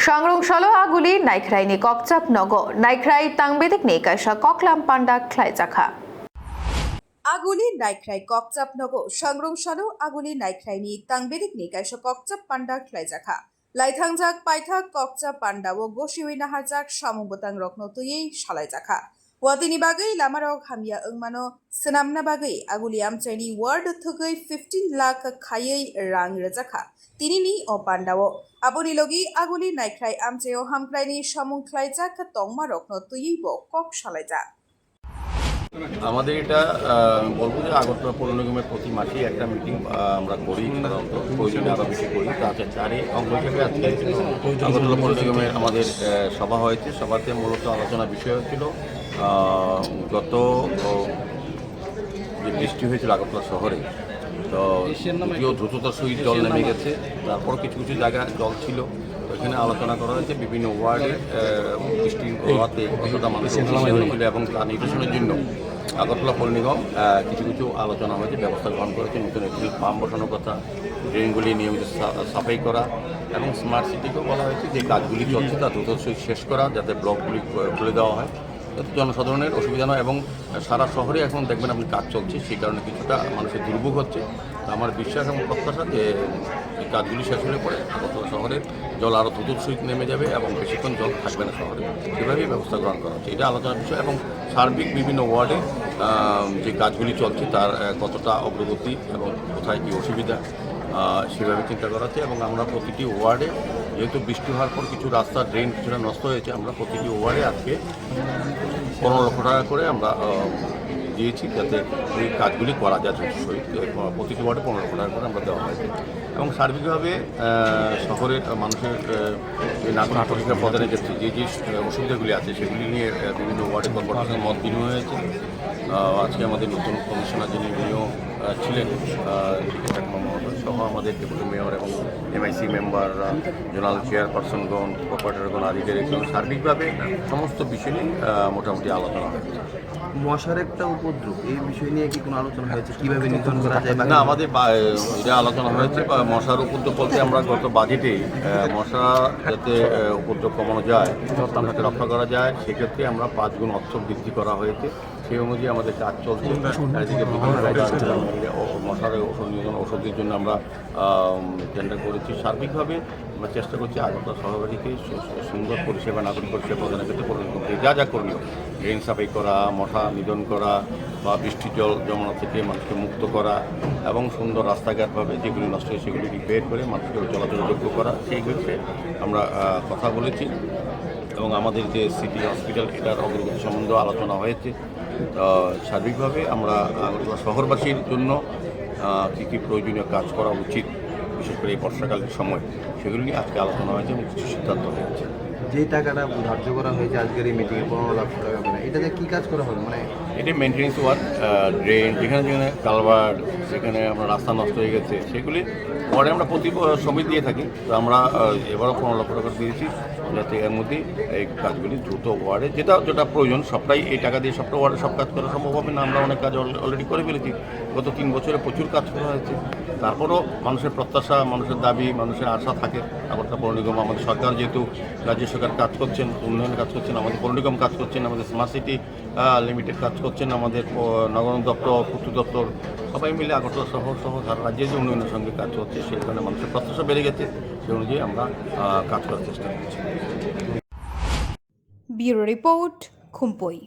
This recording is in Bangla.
sangrongsalo Auli naikhwraini kokchap nogo naikhwrai tangbedekni kaisa panda khwlaijakha Auli naikhwrai kokchap nogo sangrongsalo Auli naikhwraini tangbedekni kaisa panda khwlaijakha laithangjak paithak kokchap panda o gosiwi naharjak samung rokno tuyei khwlaijakha watini bagai lamarok hamia engmano senamna bagai Auli amchaini ward thugai 15 lakh khayei rang rejakha tinini o pandao aboni logi Auli naikhwrai amchaio hamkraini samung khwlaijakha tongma rokno tuyei bo kok khwlaijak আমাদের এটা বলবো যে আগরতলা পৌর নিগমের প্রতি মাসেই একটা মিটিং আমরা করি, সাধারণত প্রয়োজনে আরও বেশি করি। তাতে তারই অঙ্গ হিসেবে আজকে আগরতলা পৌর নিগমের আমাদের সভা হয়েছে। সভাতে মূলত আলোচনা বিষয় হচ্ছিল গত যে বৃষ্টি হয়েছিল আগরতলা শহরে, তো দ্বিতীয় দ্রুততার সহিত জল নেমে গেছে। তারপর কিছু কিছু জায়গায় জল ছিল, এখানে আলোচনা করা হয়েছে বিভিন্ন ওয়ার্ডে বৃষ্টি হওয়াতে কতটা মানুষের হয়েছিল এবং তার নিরসনের জন্য আগরতলা পৌর নিগম কিছু কিছু আলোচনা হয়েছে, ব্যবস্থা গ্রহণ করেছে। নতুন একটি পাম্প বসানোর কথা, ড্রেনগুলি নিয়মিত সাফাই করা এবং স্মার্ট সিটিকেও বলা হয়েছে যে কাজগুলি চলছে তা দ্রুত শেষ করা, যাতে ব্লকগুলি খুলে দেওয়া হয়, যাতে জনসাধারণের অসুবিধা নয়। এবং সারা শহরে এখন দেখবেন আপনি কাজ চলছে, সেই কারণে কিছুটা মানুষের দুর্ভোগ হচ্ছে। আমার বিশ্বাস এবং প্রত্যাশা যে এই কাজগুলি শেষ হলে পরে আগরতলা শহরের জল আরও দ্রুত সহিত নেমে যাবে এবং বেশিক্ষণ জল থাকবে না শহরে, সেভাবেই ব্যবস্থা গ্রহণ করা হচ্ছে। এটা আলোচনার বিষয় এবং সার্বিক বিভিন্ন ওয়ার্ডে যে কাজগুলি চলছে তার কতটা অগ্রগতি এবং কোথায় কী অসুবিধা সেভাবে চিন্তা করা হচ্ছে। এবং আমরা প্রতিটি ওয়ার্ডে, যেহেতু বৃষ্টি হওয়ার পর কিছু রাস্তা ড্রেন কিছুটা নষ্ট হয়েছে, আমরা প্রতিটি ওয়ার্ডে আজকে 15 লক্ষ টাকা করে আমরা দিয়েছি, যাতে এই কাজগুলি করা যায় দ্রুত সহিত। প্রতিটি ওয়ার্ডে 15 লক্ষ টাকা করে আমরা দেওয়া হয়েছে। এবং সার্বিকভাবে শহরের মানুষের যে নাগরিক পরিষেবা প্রদানের ক্ষেত্রে যে যে অসুবিধাগুলি আছে সেগুলি নিয়ে বিভিন্ন ওয়ার্ডে কর্পোরেশনের মত বিনিময় হয়েছে। আজকে আমাদের নতুন কমিশনার যিনি উনিও ছিলেন সহ আমাদের ডেপুটি মেয়র এবং এমআইসি মেম্বাররা, জোনাল চেয়ারপারসনগণ, কর্পোরেটরগণ, আধিকারিকগণ, সার্বিকভাবে সমস্ত বিষয় নিয়ে মোটামুটি আলোচনা হয়েছে। মশার একটা উপদ্রব, এই বিষয় নিয়ে কি কোনো আলোচনা হয়েছে, কীভাবে নিয়ন্ত্রণ করা যায়? না, আমাদের এটা আলোচনা হয়েছে। মশার উপদ্রব বলতে আমরা গত বাজেটে মশা যাতে উপদ্রব কমানো যায়, তাকে রক্ষা করা যায়, সেক্ষেত্রে আমরা 5 গুণ অর্থ বৃদ্ধি করা হয়েছে। সেই অনুযায়ী আমাদের কাজ চলছে। চারিদিকে বিভিন্ন জায়গায় মশার ওষুধের জন্য আমরা টেন্ডার করেছি। সার্বিকভাবে আমরা চেষ্টা করছি আগরতলা শহরবাসীকে সুন্দর পরিষেবা, নাগরিক পরিষেবা প্রদানের ক্ষেত্রে যা যা করণীয়, ড্রেন সাফাই করা, মশা নিধন করা বা বৃষ্টির জল জমানো থেকে মানুষকে মুক্ত করা এবং সুন্দর রাস্তাঘাটভাবে যেগুলি নষ্ট হয় সেগুলি রিপেয়ার করে মানুষকে চলাচলযোগ্য করা, সেইগুলিতে আমরা কথা বলেছি। এবং আমাদের যে সিটি হসপিটাল, এটার অগ্রগতি সম্বন্ধেও আলোচনা হয়েছে। সার্বিকভাবে আমরা আগরতলা শহরবাসীর জন্য কী কী প্রয়োজনীয় কাজ করা উচিত, বিশেষ করে এই বর্ষাকালের সময়, সেগুলি নিয়ে আজকে আলোচনা হয়েছে এবং কিছু সিদ্ধান্ত হয়েছে। যে টাকাটা ধার্য করা হয়েছে আজকের এই মিটিংয়ে 15 লাখ টাকা করে, এটাতে কী কাজ করা হবে? মানে এটা মেনটেন্যান্স ওয়ার্ক, ড্রেন, যেখানে যেখানে কালভার্ট, সেখানে আমরা রাস্তা নষ্ট হয়ে গেছে, সেগুলি পরে আমরা প্রতি সময় দিয়ে থাকি। তো আমরা এবারও 15 লক্ষ টাকা দিয়েছি, যাতে এর মধ্যে এই কাজগুলি দ্রুত ওয়ার্ডে যেটা প্রয়োজন, সবটাই এই টাকা দিয়ে সবটা ওয়ার্ডে সব কাজ করা সম্ভব হবে না। আমরা অনেক কাজ অলরেডি করে ফেলেছি, গত 3 বছরে প্রচুর কাজ করা হয়েছে। তারপরও মানুষের প্রত্যাশা, মানুষের দাবি, মানুষের আশা থাকে। আগরতলা পৌর নিগম, আমাদের সরকার যেহেতু রাজ্য সরকার কাজ করছেন, উন্নয়নের কাজ করছেন, আমাদের পৌর নিগম কাজ করছেন, আমাদের স্মার্ট সিটি লিমিটেড কাজ করছেন, আমাদের নগর দপ্তর, পূর্ত দপ্তর, সবাই মিলে আগরতলা শহর সহ সারা রাজ্যে যে উন্নয়নের সঙ্গে কাজ হচ্ছে, সেই কারণে মানুষের প্রত্যাশা বেড়ে গেছে। সেই অনুযায়ী আমরা কাজ করার চেষ্টা করছি। Bureau report, খুম্পুই।